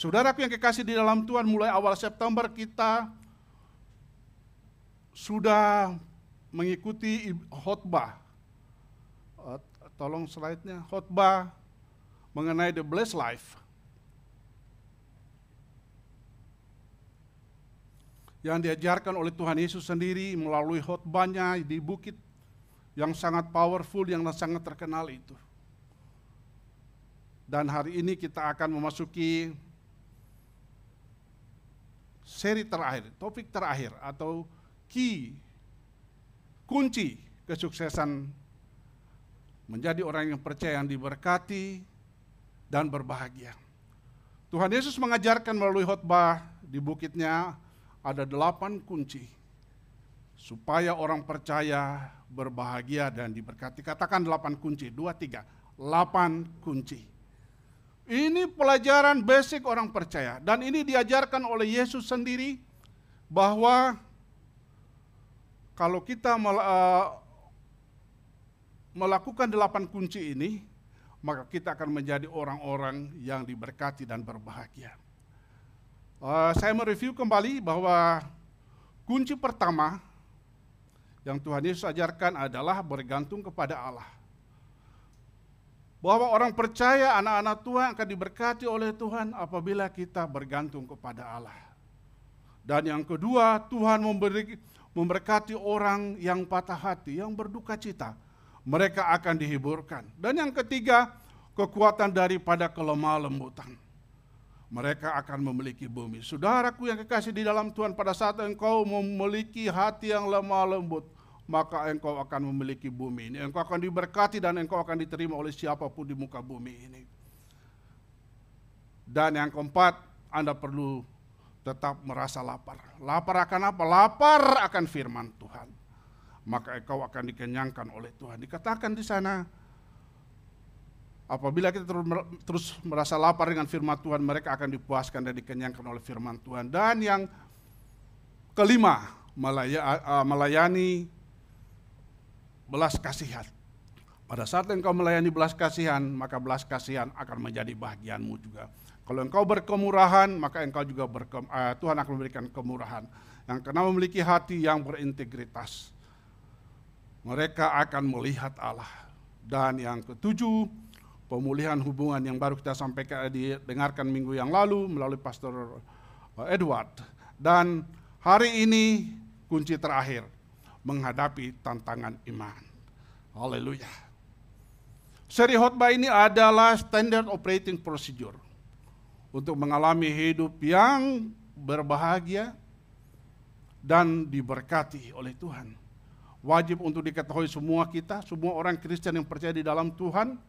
Saudaraku yang kekasih di dalam Tuhan, mulai awal September kita sudah mengikuti khotbah. Tolong slide-nya, khotbah mengenai the blessed life. Yang diajarkan oleh Tuhan Yesus sendiri melalui khotbahnya di bukit yang sangat powerful, yang sangat terkenal itu. Dan hari ini kita akan memasuki seri terakhir, topik terakhir atau kunci kesuksesan menjadi orang yang percaya, yang diberkati dan berbahagia. Tuhan Yesus mengajarkan melalui khotbah di bukitnya ada 8 kunci supaya orang percaya berbahagia dan diberkati. Katakan 8 kunci, 2, 3, 8 kunci. Ini pelajaran basic orang percaya, dan ini diajarkan oleh Yesus sendiri bahwa kalau kita melakukan 8 kunci ini, maka kita akan menjadi orang-orang yang diberkati dan berbahagia. Saya mereview kembali bahwa kunci pertama yang Tuhan Yesus ajarkan adalah bergantung kepada Allah. Bahwa orang percaya, anak-anak Tuhan akan diberkati oleh Tuhan apabila kita bergantung kepada Allah. Dan yang kedua, Tuhan memberkati orang yang patah hati, yang berduka cita. Mereka akan dihiburkan. Dan yang ketiga, kekuatan daripada kelemah lembutan. Mereka akan memiliki bumi. Saudaraku yang kekasih di dalam Tuhan, pada saat engkau memiliki hati yang lemah lembut, maka engkau akan memiliki bumi ini. Engkau akan diberkati dan engkau akan diterima oleh siapapun di muka bumi ini. Dan yang keempat, Anda perlu tetap merasa lapar. Lapar akan apa? Lapar akan firman Tuhan. Maka engkau akan dikenyangkan oleh Tuhan. Dikatakan di sana, apabila kita terus merasa lapar dengan firman Tuhan, mereka akan dipuaskan dan dikenyangkan oleh firman Tuhan. Dan yang kelima, melayani belas kasihan. Pada saat engkau melayani belas kasihan, maka belas kasihan akan menjadi bahagianmu juga. Kalau engkau berkemurahan, maka engkau juga Tuhan akan memberikan kemurahan. Yang karena memiliki hati yang berintegritas, mereka akan melihat Allah. Dan yang ketujuh, pemulihan hubungan yang baru kita sampaikan, didengarkan minggu yang lalu melalui Pastor Edward. Dan hari ini kunci terakhir, menghadapi tantangan iman. Haleluya. Seri khotbah ini adalah standard operating procedure untuk mengalami hidup yang berbahagia dan diberkati oleh Tuhan. Wajib untuk diketahui semua kita, semua orang Kristen yang percaya di dalam Tuhan,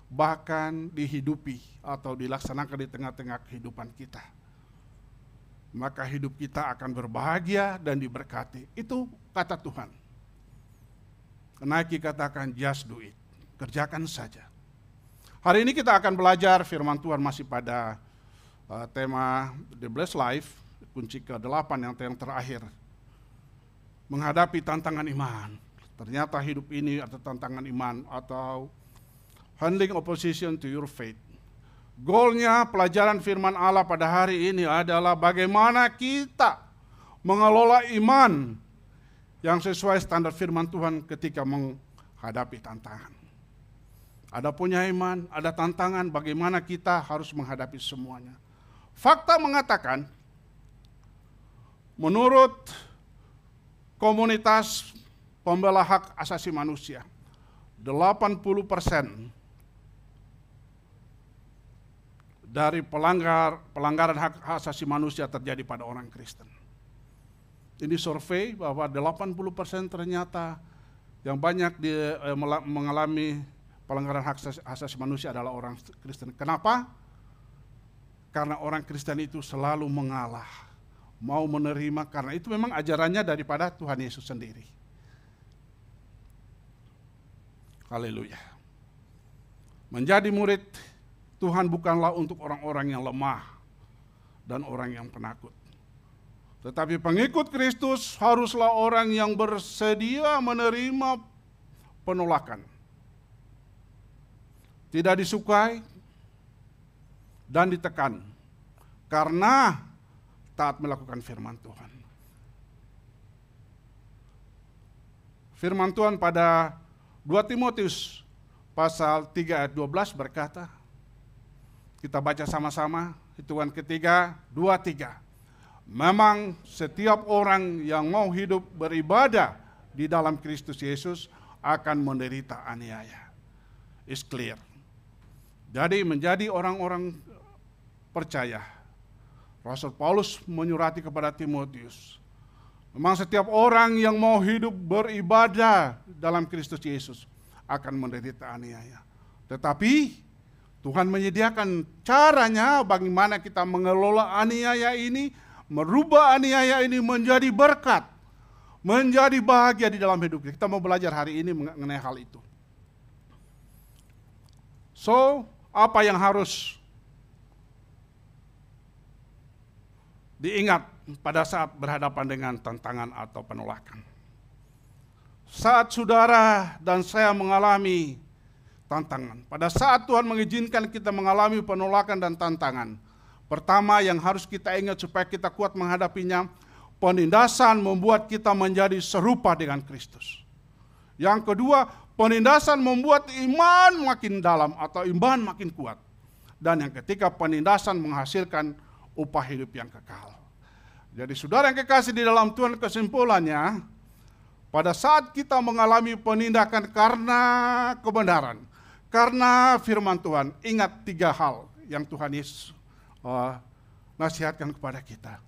bahkan dihidupi atau dilaksanakan di tengah-tengah kehidupan kita. Maka hidup kita akan berbahagia dan diberkati. Itu kata Tuhan. Nike katakan just do it, kerjakan saja. Hari ini kita akan belajar firman Tuhan masih pada tema The Blessed Life, kunci ke-8 yang terakhir. Menghadapi tantangan iman. Ternyata hidup ini ada tantangan iman atau handling opposition to your faith. Goalnya pelajaran firman Allah pada hari ini adalah bagaimana kita mengelola iman yang sesuai standar firman Tuhan ketika menghadapi tantangan. Ada punya iman, ada tantangan, bagaimana kita harus menghadapi semuanya. Fakta mengatakan, menurut komunitas pembela hak asasi manusia, 80% dari pelanggaran hak asasi manusia terjadi pada orang Kristen. Ini survei bahwa 80% ternyata yang banyak mengalami pelanggaran hak asasi manusia adalah orang Kristen. Kenapa? Karena orang Kristen itu selalu mengalah, mau menerima, karena itu memang ajarannya daripada Tuhan Yesus sendiri. Haleluya. Menjadi murid Tuhan bukanlah untuk orang-orang yang lemah dan orang yang penakut. Tetapi pengikut Kristus haruslah orang yang bersedia menerima penolakan. Tidak disukai dan ditekan. karena taat melakukan firman Tuhan. Firman Tuhan pada 2 Timotius pasal 3 ayat 12 berkata, kita baca sama-sama, hitungan ketiga, 2, 3. Memang setiap orang yang mau hidup beribadah di dalam Kristus Yesus akan menderita aniaya. It's clear. Jadi menjadi orang-orang percaya, Rasul Paulus menyurati kepada Timotius, memang setiap orang yang mau hidup beribadah dalam Kristus Yesus akan menderita aniaya. Tetapi Tuhan menyediakan caranya bagaimana kita mengelola aniaya ini, merubah aniaya ini menjadi berkat, menjadi bahagia di dalam hidup kita. Kita mau belajar hari ini mengenai hal itu. So, apa yang harus diingat pada saat berhadapan dengan tantangan atau penolakan? Saat saudara dan saya mengalami tantangan, pada saat Tuhan mengizinkan kita mengalami penolakan dan tantangan, pertama yang harus kita ingat supaya kita kuat menghadapinya, penindasan membuat kita menjadi serupa dengan Kristus. Yang kedua, penindasan membuat iman makin dalam atau iman makin kuat. Dan yang ketiga, penindasan menghasilkan upah hidup yang kekal. Jadi saudara yang kekasih di dalam Tuhan, kesimpulannya, pada saat kita mengalami penindakan karena kebenaran, karena firman Tuhan, ingat 3 hal yang Tuhan Yesus nasihatkan kepada kita.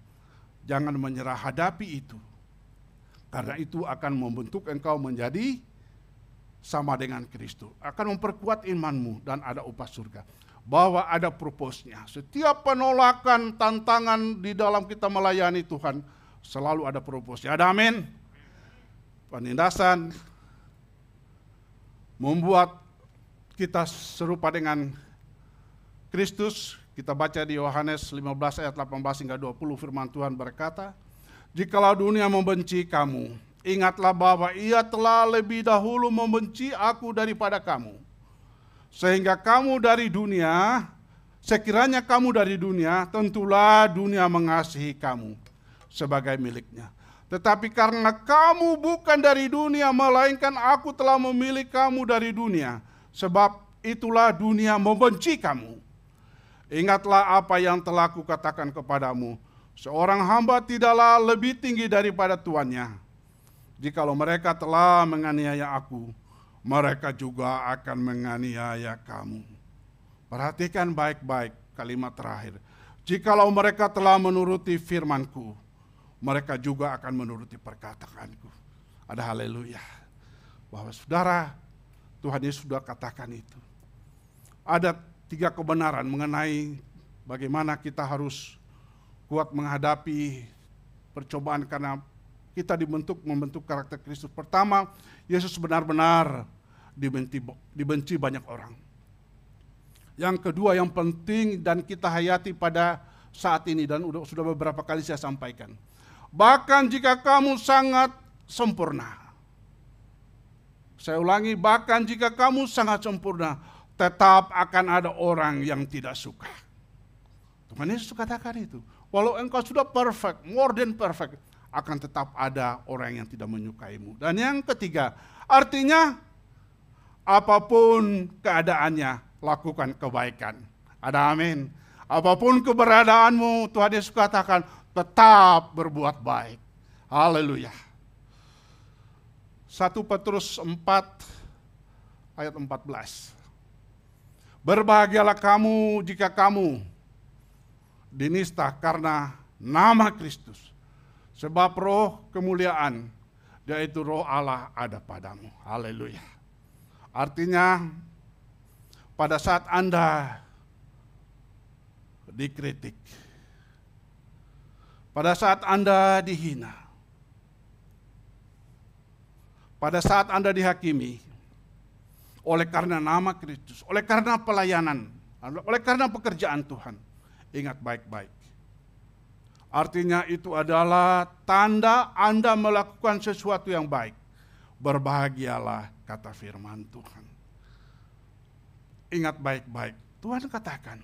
Jangan menyerah, hadapi itu. Karena itu akan membentuk engkau menjadi sama dengan Kristus. Akan memperkuat imanmu dan ada upah surga. Bahwa ada purpose-nya. Setiap penolakan, tantangan di dalam kita melayani Tuhan, selalu ada purpose-nya. Ada amin? Penindasan membuat kita serupa dengan Kristus. Kita baca di Yohanes 15 ayat 18 hingga 20, firman Tuhan berkata, jikalau dunia membenci kamu, ingatlah bahwa ia telah lebih dahulu membenci aku daripada kamu. Sehingga kamu dari dunia, sekiranya kamu dari dunia, tentulah dunia mengasihi kamu sebagai miliknya. Tetapi karena kamu bukan dari dunia, melainkan aku telah memilih kamu dari dunia, sebab itulah dunia membenci kamu. Ingatlah apa yang telah kukatakan kepadamu, seorang hamba tidaklah lebih tinggi daripada tuannya. Jikalau mereka telah menganiaya aku, mereka juga akan menganiaya kamu. Perhatikan baik-baik kalimat terakhir. Jikalau mereka telah menuruti firman-Ku, mereka juga akan menuruti perkataanku. Ada haleluya. Bahwa saudara, Tuhan Yesus sudah katakan itu. Ada 3 kebenaran mengenai bagaimana kita harus kuat menghadapi percobaan karena kita membentuk karakter Kristus. Pertama, Yesus benar-benar dibenci banyak orang. Yang kedua yang penting dan kita hayati pada saat ini dan sudah beberapa kali saya sampaikan. Bahkan jika kamu sangat sempurna. Saya ulangi, bahkan jika kamu sangat sempurna, tetap akan ada orang yang tidak suka. Tuhan Yesus katakan itu. Walau engkau sudah perfect, more than perfect, akan tetap ada orang yang tidak menyukaimu. Dan yang ketiga, artinya apapun keadaannya, lakukan kebaikan. Ada amin. Apapun keberadaanmu, Tuhan Yesus katakan, tetap berbuat baik. Haleluya. 1 Petrus 4 ayat 14. Berbahagialah kamu jika kamu dinista karena nama Kristus. Sebab roh kemuliaan, yaitu roh Allah ada padamu. Haleluya. Artinya pada saat Anda dikritik, pada saat Anda dihina, pada saat Anda dihakimi, oleh karena nama Kristus, oleh karena pelayanan, oleh karena pekerjaan Tuhan, ingat baik-baik. Artinya itu adalah tanda Anda melakukan sesuatu yang baik. Berbahagialah, kata firman Tuhan. Ingat baik-baik, Tuhan katakan,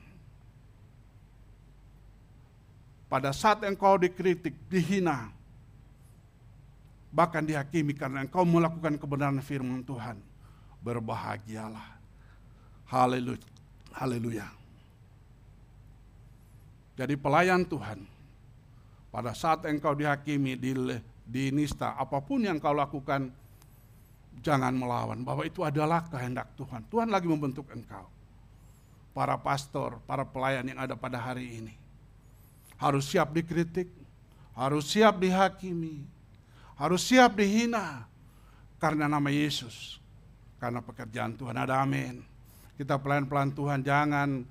pada saat engkau dikritik, dihina, bahkan dihakimi karena engkau melakukan kebenaran firman Tuhan, berbahagialah. Haleluya. Haleluya. Jadi pelayan Tuhan, pada saat engkau dihakimi, dinista, apapun yang kau lakukan, jangan melawan, bahwa itu adalah kehendak Tuhan. Tuhan lagi membentuk engkau. Para pastor, para pelayan yang ada pada hari ini, harus siap dikritik, harus siap dihakimi, harus siap dihina, karena nama Yesus, karena pekerjaan Tuhan. Ada amin. Kita pelayan-pelayan Tuhan jangan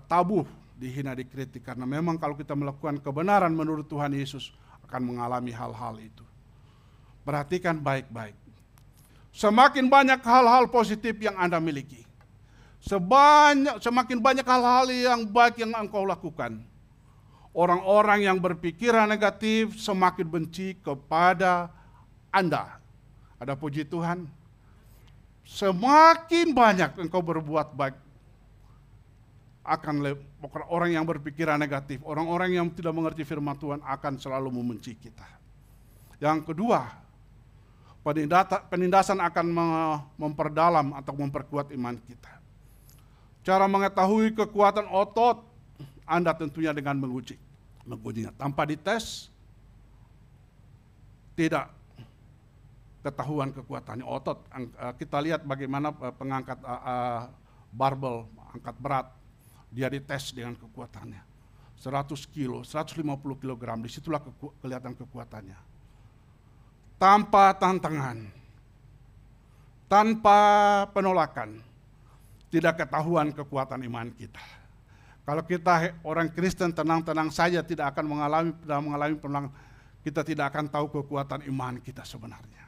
tabuh, dihina, dikritik, karena memang kalau kita melakukan kebenaran menurut Tuhan Yesus akan mengalami hal-hal itu. Perhatikan baik-baik. Semakin banyak hal-hal positif yang Anda miliki, semakin banyak hal-hal yang baik yang engkau lakukan, orang-orang yang berpikiran negatif semakin benci kepada Anda. Ada puji Tuhan. Semakin banyak engkau berbuat baik, akan orang yang berpikiran negatif, orang-orang yang tidak mengerti firman Tuhan akan selalu membenci kita. Yang kedua, penindasan akan memperdalam atau memperkuat iman kita. Cara mengetahui kekuatan otot Anda tentunya dengan mengujinya. Tanpa dites, tidak ketahuan kekuatannya. Otot, kita lihat bagaimana pengangkat barbel, angkat berat, dia dites dengan kekuatannya. 100 kilo, 150 kilogram, disitulah kelihatan kekuatannya. Tanpa tantangan, tanpa penolakan, tidak ketahuan kekuatan iman kita. Kalau kita orang Kristen tenang-tenang saja, tidak akan mengalami penolakan, kita tidak akan tahu kekuatan iman kita sebenarnya.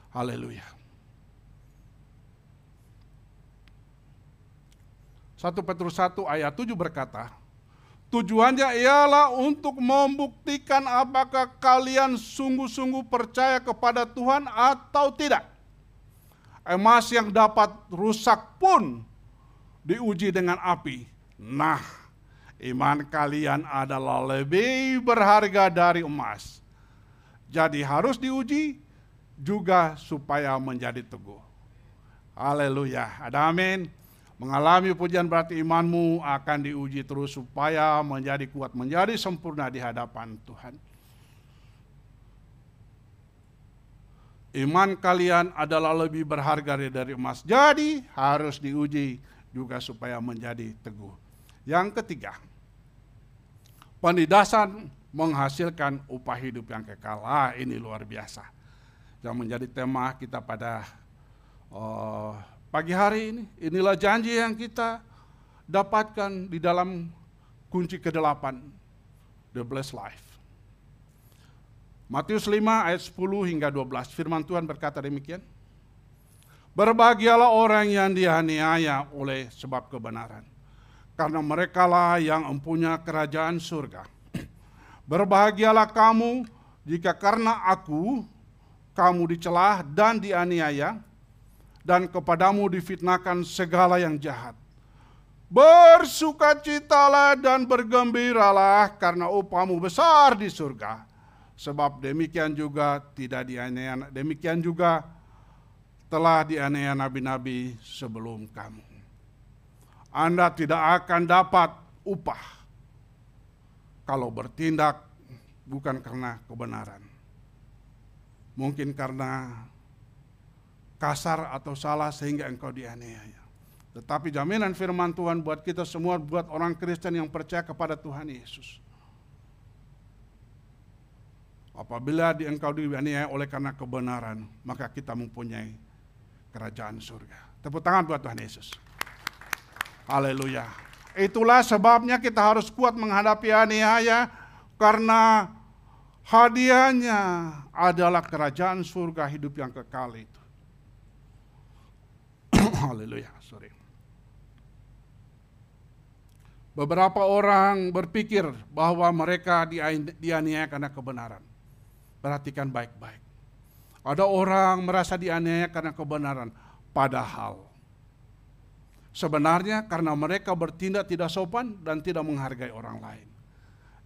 Haleluya. 1 Petrus 1 ayat 7 berkata, tujuannya ialah untuk membuktikan apakah kalian sungguh-sungguh percaya kepada Tuhan atau tidak. Emas yang dapat rusak pun diuji dengan api. Nah, iman kalian adalah lebih berharga dari emas. Jadi harus diuji juga supaya menjadi teguh. Haleluya. Ada amin. Mengalami pujian berarti imanmu akan diuji terus supaya menjadi kuat, menjadi sempurna di hadapan Tuhan. Iman kalian adalah lebih berharga dari emas. Jadi harus diuji juga supaya menjadi teguh. Yang ketiga, penindasan menghasilkan upah hidup yang kekal. Ini luar biasa. Yang menjadi tema kita pada pagi hari ini. Inilah janji yang kita dapatkan di dalam kunci ke-8, The Blessed Life. Matius 5 ayat 10 hingga 12, firman Tuhan berkata demikian. Berbahagialah orang yang dianiaya oleh sebab kebenaran, karena merekalah yang mempunyai kerajaan surga. Berbahagialah kamu jika karena aku, kamu dicelah dan dianiaya, dan kepadamu difitnahkan segala yang jahat. Bersukacitalah dan bergembiralah karena upahmu besar di surga. Sebab demikian juga demikian juga telah dianiaya nabi-nabi sebelum kamu. Anda tidak akan dapat upah kalau bertindak bukan karena kebenaran. Mungkin karena kasar atau salah sehingga engkau dianiaya. Tetapi jaminan firman Tuhan buat kita semua, buat orang Kristen yang percaya kepada Tuhan Yesus. Apabila engkau dianiaya oleh karena kebenaran, maka kita mempunyai kerajaan surga. Tepuk tangan buat Tuhan Yesus. Haleluya. Itulah sebabnya kita harus kuat menghadapi aniaya, karena hadiahnya adalah kerajaan surga hidup yang kekal itu. Haleluya, sorry. Beberapa orang berpikir bahwa mereka dianiaya karena kebenaran. Perhatikan baik-baik. Ada orang merasa dianiaya karena kebenaran, padahal sebenarnya karena mereka bertindak tidak sopan dan tidak menghargai orang lain.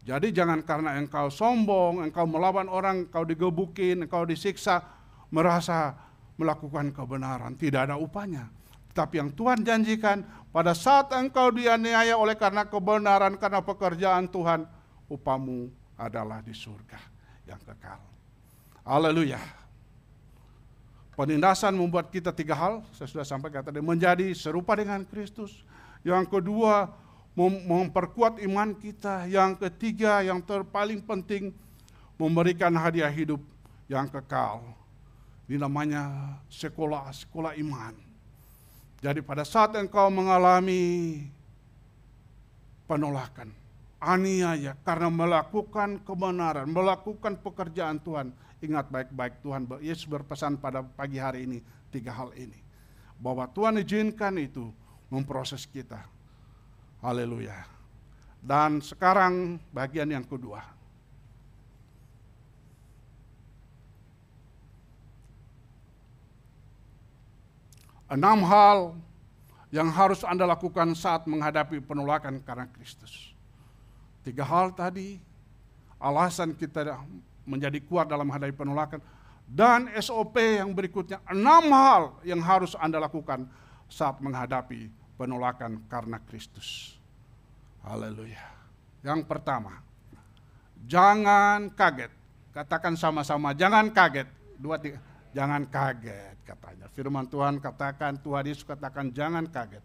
Jadi jangan karena engkau sombong, engkau melawan orang, engkau digebukin, engkau disiksa, merasa melakukan kebenaran. Tidak ada upahnya. Tapi yang Tuhan janjikan, pada saat engkau dianiaya oleh karena kebenaran, karena pekerjaan Tuhan, upahmu adalah di surga yang kekal. Haleluya. Penindasan membuat kita 3 hal, saya sudah sampaikan tadi, menjadi serupa dengan Kristus. Yang kedua, memperkuat iman kita. Yang ketiga, yang terpaling penting, memberikan hadiah hidup yang kekal. Ini namanya sekolah iman. Jadi pada saat engkau mengalami penolakan, aniaya karena melakukan kebenaran, melakukan pekerjaan Tuhan, ingat baik-baik, Tuhan Yesus berpesan pada pagi hari ini 3 hal ini. Bahwa Tuhan izinkan itu memproses kita. Haleluya. Dan sekarang bagian yang kedua. Enam hal yang harus Anda lakukan saat menghadapi penolakan karena Kristus. 3 hal tadi, alasan kita menjadi kuat dalam menghadapi penolakan. Dan SOP yang berikutnya, 6 hal yang harus Anda lakukan saat menghadapi penolakan karena Kristus. Haleluya. Yang pertama, jangan kaget. Katakan sama-sama, jangan kaget. 2, 3, jangan kaget katanya. Firman Tuhan katakan, Tuhan Yesus katakan jangan kaget.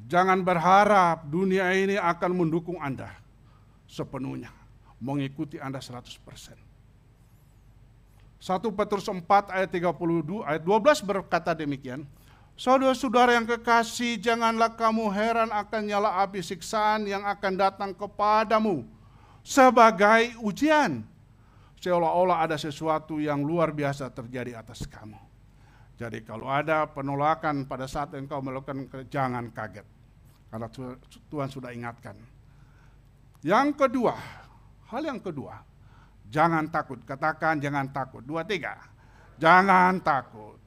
Jangan berharap dunia ini akan mendukung Anda sepenuhnya, mengikuti Anda 100%. 1 Petrus 4 ayat 32, ayat 12 berkata demikian. Saudara-saudara yang kekasih, janganlah kamu heran akan nyala api siksaan yang akan datang kepadamu sebagai ujian. Seolah-olah ada sesuatu yang luar biasa terjadi atas kamu. Jadi kalau ada penolakan pada saat engkau melakukan, jangan kaget. Karena Tuhan sudah ingatkan. Yang kedua, hal yang kedua, jangan takut. Katakan jangan takut. 2, 3, jangan takut.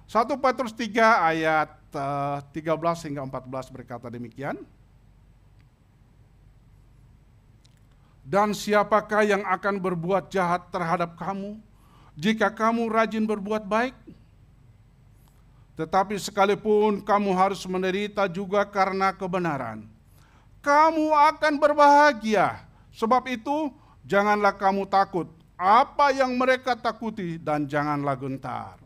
1 Petrus 3 ayat 13 hingga 14 berkata demikian. Dan siapakah yang akan berbuat jahat terhadap kamu jika kamu rajin berbuat baik? Tetapi sekalipun kamu harus menderita juga karena kebenaran, kamu akan berbahagia. Sebab itu janganlah kamu takut apa yang mereka takuti dan janganlah gentar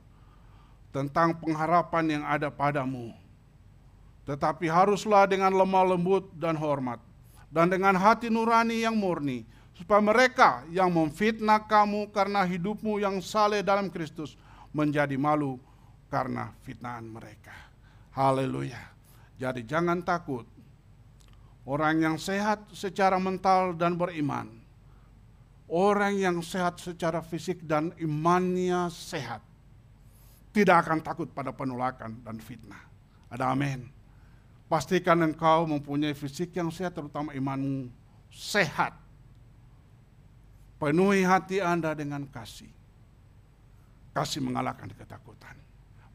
tentang pengharapan yang ada padamu. Tetapi haruslah dengan lemah lembut dan hormat, dan dengan hati nurani yang murni, supaya mereka yang memfitnah kamu karena hidupmu yang saleh dalam Kristus menjadi malu karena fitnahan mereka. Haleluya. Jadi jangan takut. Orang yang sehat secara mental dan beriman, orang yang sehat secara fisik dan imannya sehat, tidak akan takut pada penolakan dan fitnah. Ada amin. Pastikan engkau mempunyai fisik yang sehat, terutama imanmu sehat. Penuhi hati Anda dengan kasih. Kasih mengalahkan ketakutan.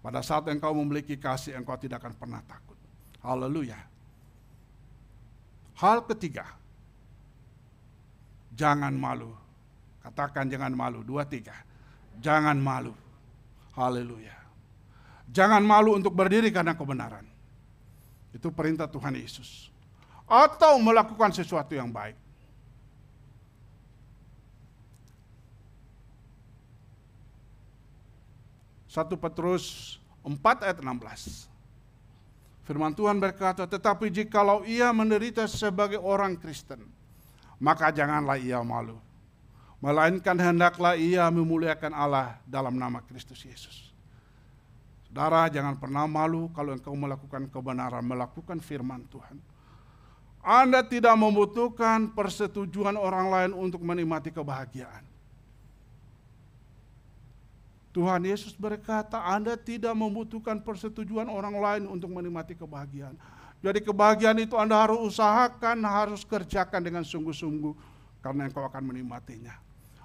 Pada saat engkau memiliki kasih, engkau tidak akan pernah takut. Haleluya. Hal ketiga, jangan malu. Katakan jangan malu. 2, 3, jangan malu. Haleluya. Jangan malu untuk berdiri karena kebenaran. Itu perintah Tuhan Yesus. Atau melakukan sesuatu yang baik. Satu Petrus 4 ayat 16. Firman Tuhan berkata, tetapi jikalau ia menderita sebagai orang Kristen, maka janganlah ia malu. Melainkan hendaklah ia memuliakan Allah dalam nama Kristus Yesus. Saudara, jangan pernah malu kalau engkau melakukan kebenaran, melakukan firman Tuhan. Anda tidak membutuhkan persetujuan orang lain untuk menikmati kebahagiaan. Tuhan Yesus berkata, Anda tidak membutuhkan persetujuan orang lain untuk menikmati kebahagiaan. Jadi kebahagiaan itu Anda harus usahakan, harus kerjakan dengan sungguh-sungguh, karena engkau akan menikmatinya.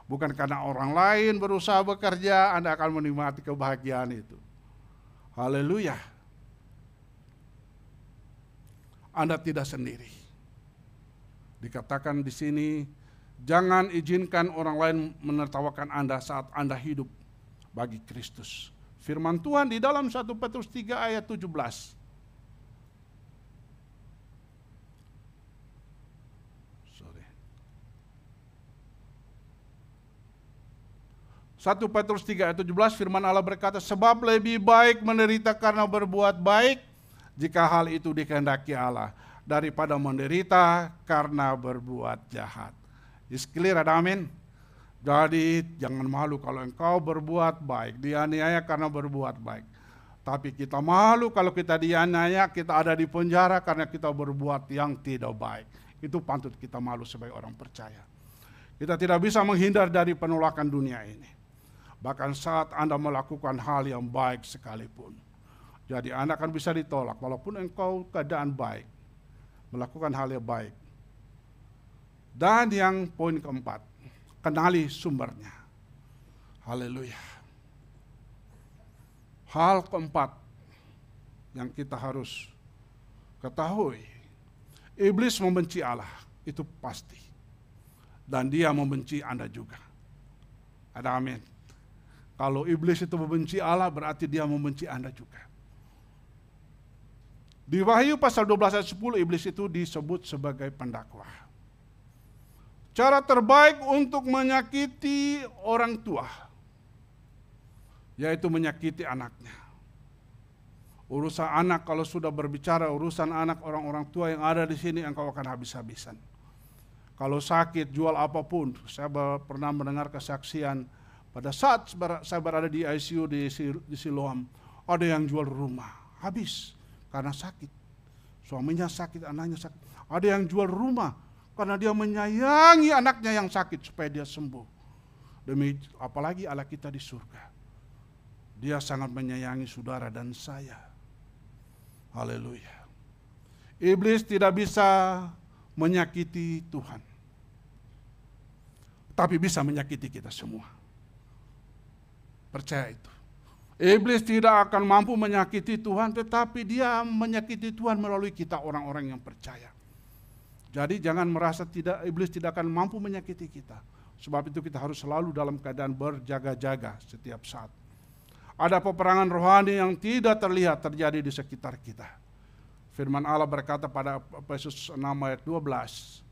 Bukan karena orang lain berusaha bekerja, Anda akan menikmati kebahagiaan itu. Haleluya. Anda tidak sendiri. Dikatakan di sini, jangan izinkan orang lain menertawakan Anda saat Anda hidup bagi Kristus. Firman Tuhan di dalam 1 Petrus 3 ayat 17. 1 Petrus 3 ayat 17 firman Allah berkata, sebab lebih baik menderita karena berbuat baik jika hal itu dikehendaki Allah daripada menderita karena berbuat jahat. Is clear, ada amin? Jadi jangan malu kalau engkau berbuat baik, dianiaya karena berbuat baik. Tapi kita malu kalau kita dianiaya, kita ada di penjara karena kita berbuat yang tidak baik. Itu patut kita malu sebagai orang percaya. Kita tidak bisa menghindar dari penolakan dunia ini. Bahkan saat Anda melakukan hal yang baik sekalipun. Jadi Anda akan bisa ditolak walaupun engkau keadaan baik. Melakukan hal yang baik. Dan yang poin keempat, kenali sumbernya. Haleluya. Hal keempat yang kita harus ketahui. Iblis membenci Allah, itu pasti. Dan dia membenci Anda juga. Ada amin. Kalau iblis itu membenci Allah, berarti dia membenci Anda juga. Di Wahyu pasal 12 ayat 10, iblis itu disebut sebagai pendakwa. Cara terbaik untuk menyakiti orang tua, yaitu menyakiti anaknya. Urusan anak, kalau sudah berbicara urusan anak orang-orang tua yang ada di sini, engkau akan habis-habisan. Kalau sakit, jual apapun. Saya pernah mendengar kesaksian pada saat saya berada di ICU di Siloam, ada yang jual rumah, habis karena sakit. Suaminya sakit, anaknya sakit. Ada yang jual rumah karena dia menyayangi anaknya yang sakit supaya dia sembuh. Demi apalagi Allah kita di surga. Dia sangat menyayangi saudara dan saya. Haleluya. Iblis tidak bisa menyakiti Tuhan, tapi bisa menyakiti kita semua. Percaya itu. Iblis tidak akan mampu menyakiti Tuhan, tetapi dia menyakiti Tuhan melalui kita orang-orang yang percaya. Jadi jangan merasa iblis tidak akan mampu menyakiti kita. Sebab itu kita harus selalu dalam keadaan berjaga-jaga setiap saat. Ada peperangan rohani yang tidak terlihat terjadi di sekitar kita. Firman Allah berkata pada Efesus 6 ayat 12.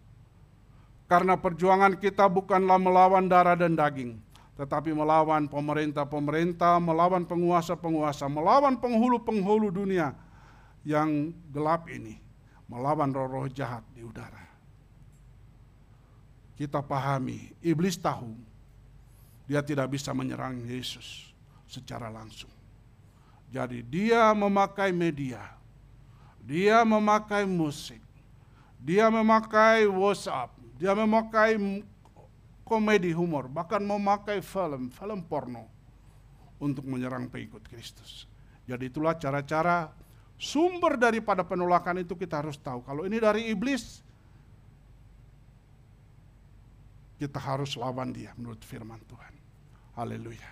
Karena perjuangan kita bukanlah melawan darah dan daging, tetapi melawan pemerintah-pemerintah, melawan penguasa-penguasa, melawan penghulu-penghulu dunia yang gelap ini, melawan roh-roh jahat di udara. Kita pahami, iblis tahu dia tidak bisa menyerang Yesus secara langsung. Jadi dia memakai media, dia memakai musik, dia memakai WhatsApp, dia memakai komedi humor, bahkan memakai film porno untuk menyerang pengikut Kristus. Jadi itulah cara-cara sumber daripada penolakan itu kita harus tahu. Kalau ini dari iblis, kita harus lawan dia menurut firman Tuhan. Haleluya.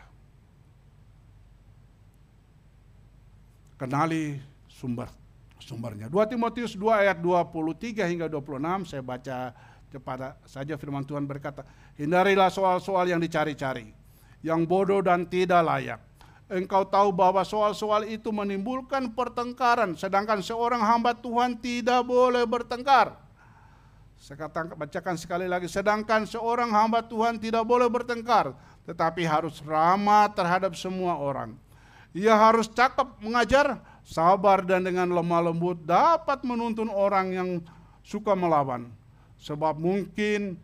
Kenali sumbernya. 2 Timotius 2 ayat 23 hingga 26, saya baca cepat saja firman Tuhan berkata, hindarilah soal-soal yang dicari-cari, yang bodoh dan tidak layak. Engkau tahu bahwa soal-soal itu menimbulkan pertengkaran, sedangkan seorang hamba Tuhan tidak boleh bertengkar. Saya bacakan sekali lagi, sedangkan seorang hamba Tuhan tidak boleh bertengkar, tetapi harus ramah terhadap semua orang. Ia harus cakap mengajar, sabar dan dengan lemah lembut dapat menuntun orang yang suka melawan. Sebab mungkin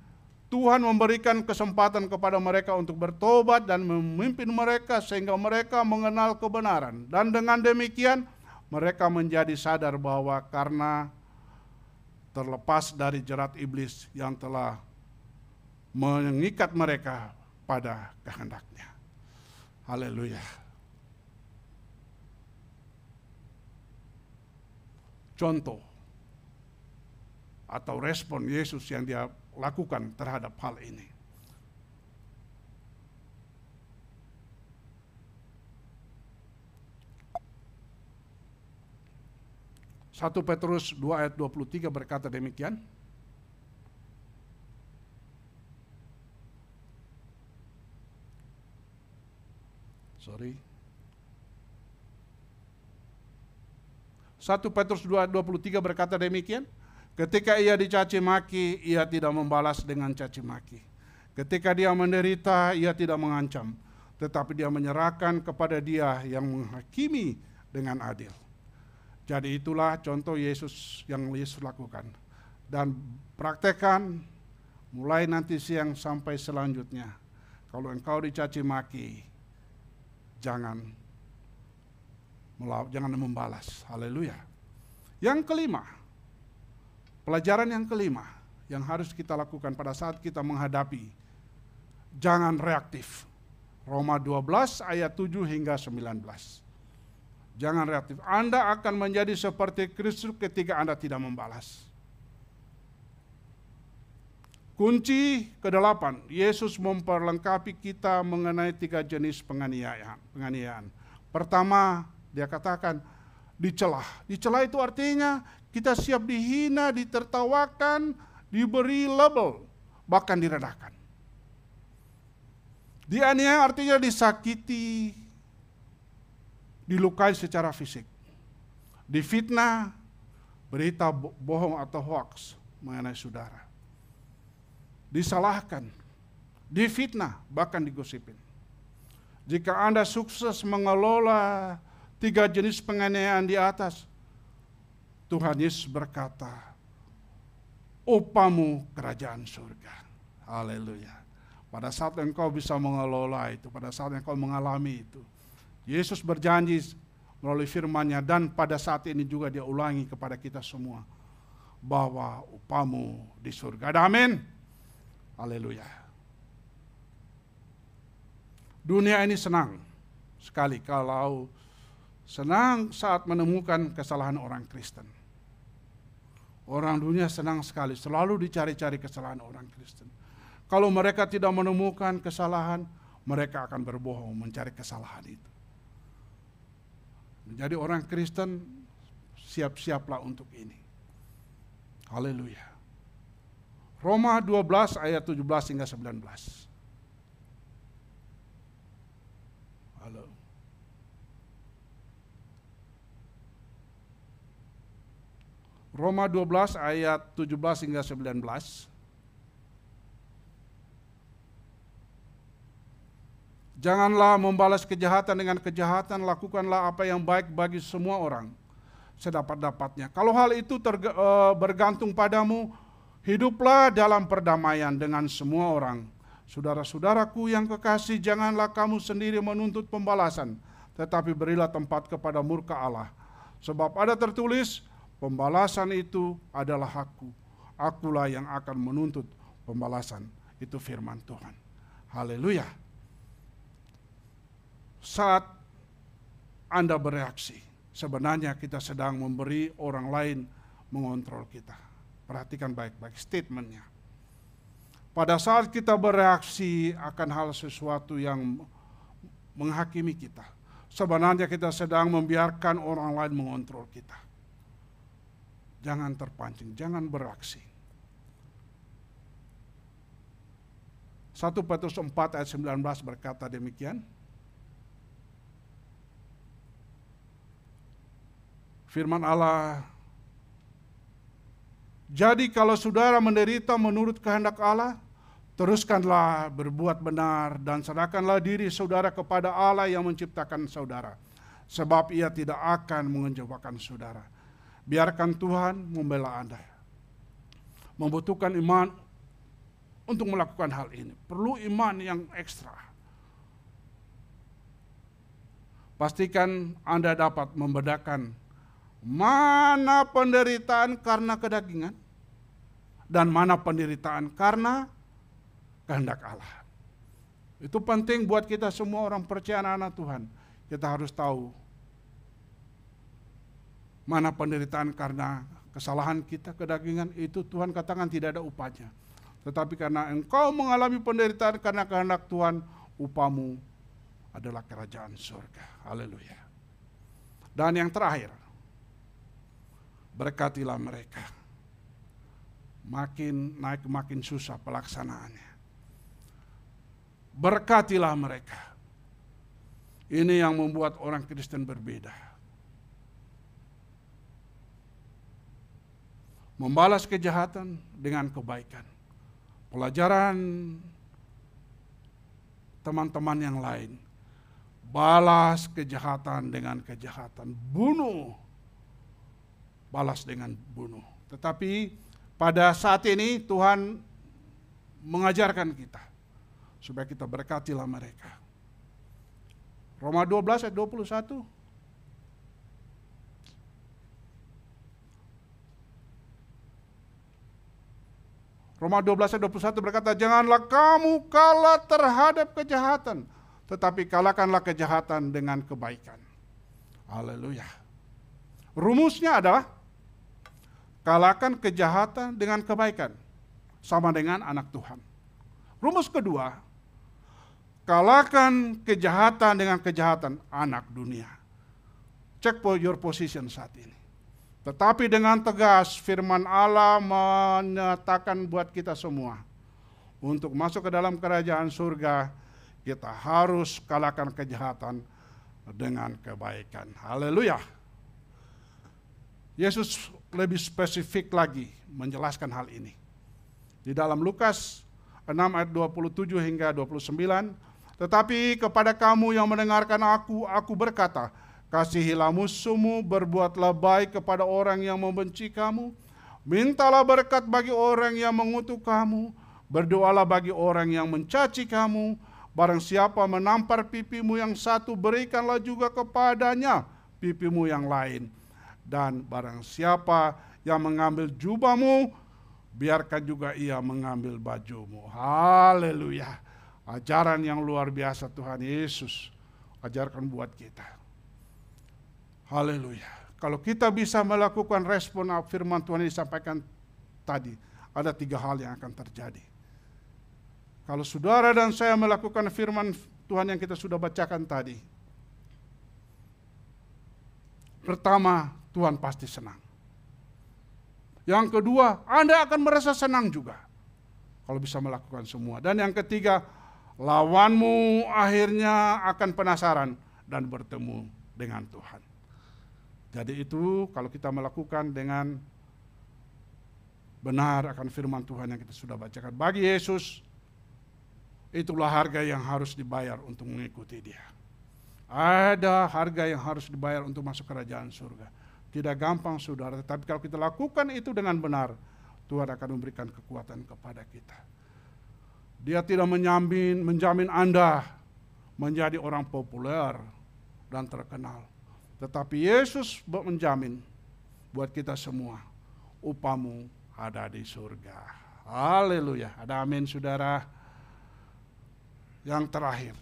Tuhan memberikan kesempatan kepada mereka untuk bertobat dan memimpin mereka sehingga mereka mengenal kebenaran. Dan dengan demikian mereka menjadi sadar bahwa karena terlepas dari jerat iblis yang telah mengikat mereka pada kehendaknya. Haleluya. Contoh atau respon Yesus yang dia lakukan terhadap hal ini. Satu Petrus 2 ayat 23 berkata demikian. 1 Petrus 2:23 berkata demikian, ketika ia dicaci maki, ia tidak membalas dengan caci maki. Ketika dia menderita, ia tidak mengancam, tetapi dia menyerahkan kepada Dia yang menghakimi dengan adil. Jadi itulah contoh Yesus yang Yesus lakukan. Dan praktekkan mulai nanti siang sampai selanjutnya. Kalau engkau dicaci maki, jangan membalas. Haleluya. Yang kelima, pelajaran yang kelima yang harus kita lakukan pada saat kita menghadapi, jangan reaktif. Roma 12 ayat 7 hingga 19. Jangan reaktif. Anda akan menjadi seperti Kristus ketika Anda tidak membalas. Kunci ke-8, Yesus memperlengkapi kita mengenai 3 jenis penganiayaan. Pertama, dia katakan dicela. Dicela itu artinya kita siap dihina, ditertawakan, diberi label, bahkan direndahkan. Dianiaya artinya disakiti, dilukai secara fisik. Difitnah, berita bohong atau hoax mengenai saudara. Disalahkan, difitnah, bahkan digosipin. Jika Anda sukses mengelola 3 jenis penganiayaan di atas, Tuhan Yesus berkata, upamu kerajaan surga. Haleluya. Pada saat engkau bisa mengelola itu, pada saat engkau mengalami itu, Yesus berjanji melalui firman-Nya, dan pada saat ini juga Dia ulangi kepada kita semua, bahwa upamu di surga. Amin. Haleluya. Dunia ini senang sekali kalau senang saat menemukan kesalahan orang Kristen. Orang dunia senang sekali, selalu dicari-cari kesalahan orang Kristen. Kalau mereka tidak menemukan kesalahan, mereka akan berbohong mencari kesalahan itu. Menjadi orang Kristen, siap-siaplah untuk ini. Haleluya. Roma 12 ayat 17 hingga 19. Halo. Roma 12 ayat 17 hingga 19. Janganlah membalas kejahatan dengan kejahatan, lakukanlah apa yang baik bagi semua orang sedapat-dapatnya. Kalau hal itu bergantung padamu, hiduplah dalam perdamaian dengan semua orang. Saudara-saudaraku yang kekasih, janganlah kamu sendiri menuntut pembalasan, tetapi berilah tempat kepada murka Allah. Sebab ada tertulis, pembalasan itu adalah hakku. Akulah yang akan menuntut pembalasan. Itu firman Tuhan. Haleluya. Saat Anda bereaksi, sebenarnya kita sedang memberi orang lain mengontrol kita. Perhatikan baik-baik statementnya. Pada saat kita bereaksi akan hal sesuatu yang menghakimi kita, sebenarnya kita sedang membiarkan orang lain mengontrol kita. Jangan terpancing, jangan bereaksi. 1 Petrus 4 ayat 19 berkata demikian. Firman Allah, jadi kalau saudara menderita menurut kehendak Allah, teruskanlah berbuat benar dan serahkanlah diri saudara kepada Allah yang menciptakan saudara. Sebab Ia tidak akan mengecewakan saudara. Biarkan Tuhan membela Anda. Membutuhkan iman untuk melakukan hal ini. Perlu iman yang ekstra. Pastikan Anda dapat membedakan mana penderitaan karena kedagingan dan mana penderitaan karena kehendak Allah. Itu penting buat kita semua orang percaya anak Tuhan. Kita harus tahu mana penderitaan karena kesalahan kita, kedagingan, itu Tuhan katakan tidak ada upahnya. Tetapi karena engkau mengalami penderitaan karena kehendak Tuhan, upamu adalah kerajaan surga. Haleluya. Dan yang terakhir, berkatilah mereka. Makin naik makin susah pelaksanaannya. Berkatilah mereka. Ini yang membuat orang Kristen berbeda. Membalas kejahatan dengan kebaikan. Pelajaran teman-teman yang lain. Balas kejahatan dengan kejahatan. Bunuh. Balas dengan bunuh. Tetapi pada saat ini Tuhan mengajarkan kita supaya kita berkatilah mereka. Roma 12 ayat 21. Roma 12 ayat 21 berkata, janganlah kamu kalah terhadap kejahatan, tetapi kalahkanlah kejahatan dengan kebaikan. Haleluya. Rumusnya adalah kalahkan kejahatan dengan kebaikan. Sama dengan anak Tuhan. Rumus kedua, kalahkan kejahatan dengan kejahatan anak dunia. Check for your position saat ini. Tetapi dengan tegas firman Allah menyatakan buat kita semua. Untuk masuk ke dalam kerajaan surga, kita harus kalahkan kejahatan dengan kebaikan. Haleluya. Yesus lebih spesifik lagi menjelaskan hal ini. Di dalam Lukas 6 ayat 27 hingga 29. Tetapi kepada kamu yang mendengarkan aku berkata, kasihilah musuhmu, berbuatlah baik kepada orang yang membenci kamu, mintalah berkat bagi orang yang mengutuk kamu, berdoalah bagi orang yang mencaci kamu, barang siapa menampar pipimu yang satu, berikanlah juga kepadanya pipimu yang lain. Dan barang siapa yang mengambil jubahmu, biarkan juga ia mengambil bajumu. Haleluya. Ajaran yang luar biasa Tuhan Yesus ajarkan buat kita. Haleluya. Kalau kita bisa melakukan respon firman Tuhan yang disampaikan tadi, ada 3 hal yang akan terjadi. Kalau saudara dan saya melakukan firman Tuhan yang kita sudah bacakan tadi, pertama, Tuhan pasti senang. Yang kedua, Anda akan merasa senang juga kalau bisa melakukan semua. Dan yang ketiga, lawanmu akhirnya akan penasaran dan bertemu dengan Tuhan. Jadi itu kalau kita melakukan dengan benar akan firman Tuhan yang kita sudah bacakan. Bagi Yesus, itulah harga yang harus dibayar untuk mengikuti Dia. Ada harga yang harus dibayar untuk masuk kerajaan surga. Tidak gampang saudara, tetapi kalau kita lakukan itu dengan benar, Tuhan akan memberikan kekuatan kepada kita. Dia tidak menjamin Anda menjadi orang populer dan terkenal. Tetapi Yesus menjamin buat kita semua, upamu ada di surga. Haleluya. Ada amin saudara. Yang terakhir,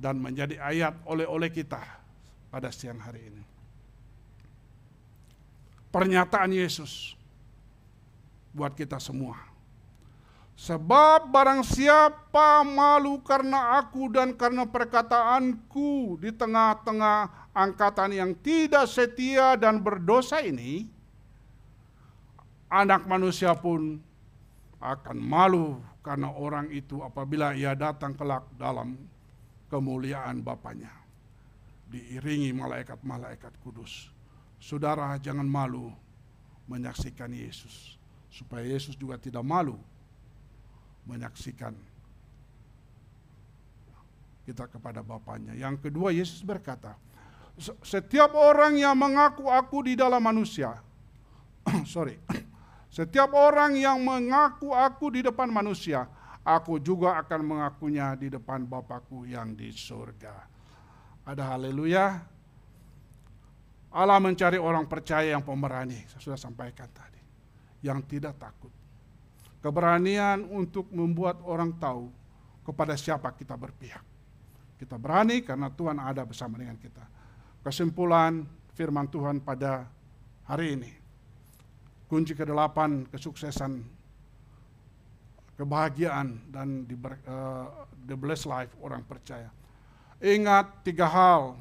dan menjadi ayat oleh-oleh kita pada siang hari ini. Pernyataan Yesus buat kita semua. Sebab barang siapa malu karena aku dan karena perkataanku di tengah-tengah angkatan yang tidak setia dan berdosa ini, Anak Manusia pun akan malu karena orang itu apabila ia datang kelak dalam kemuliaan Bapanya, diiringi malaikat-malaikat kudus. Saudara, jangan malu menyaksikan Yesus, supaya Yesus juga tidak malu menyaksikan kita kepada Bapanya. Yang kedua, Yesus berkata, setiap orang yang mengaku aku di dalam manusia, setiap orang yang mengaku aku di depan manusia, aku juga akan mengakunya di depan Bapakku yang di surga. Ada haleluya. Allah mencari orang percaya yang pemberani, saya sudah sampaikan tadi, yang tidak takut. Keberanian untuk membuat orang tahu kepada siapa kita berpihak. Kita berani karena Tuhan ada bersama dengan kita. Kesimpulan firman Tuhan pada hari ini. Kunci ke-8 kesuksesan, kebahagiaan dan the blessed life orang percaya. Ingat 3 hal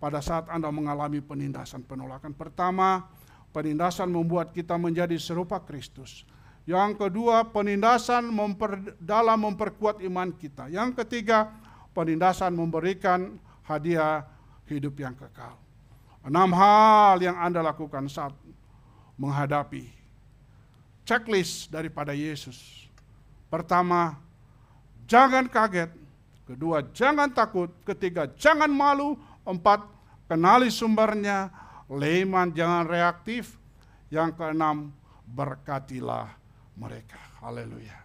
pada saat Anda mengalami penindasan, penolakan. Pertama, penindasan membuat kita menjadi serupa Kristus. Yang kedua, penindasan memperkuat iman kita. Yang ketiga, penindasan memberikan hadiah hidup yang kekal. 6 hal yang Anda lakukan saat menghadapi checklist daripada Yesus. Pertama, jangan kaget. Kedua, jangan takut. Ketiga, jangan malu. 4, kenali sumbernya. 5, jangan reaktif. Yang ke-6, berkatilah mereka. Haleluya.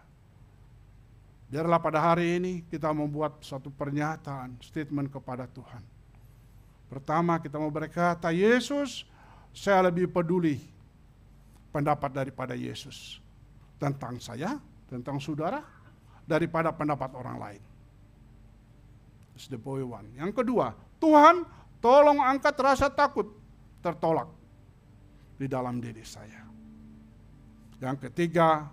Biarlah pada hari ini kita membuat suatu pernyataan, statement kepada Tuhan. Pertama, kita mau berkata, Yesus, saya lebih peduli pendapat daripada Yesus tentang saya, tentang saudara, daripada pendapat orang lain. That's the point one. Yang kedua, Tuhan, tolong angkat rasa takut tertolak di dalam diri saya. Yang ketiga,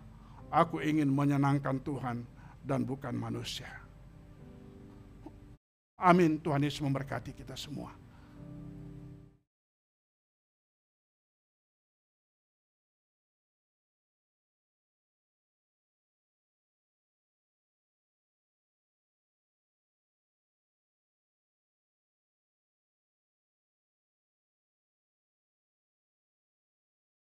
aku ingin menyenangkan Tuhan dan bukan manusia. Amin. Tuhan Yesus memberkati kita semua.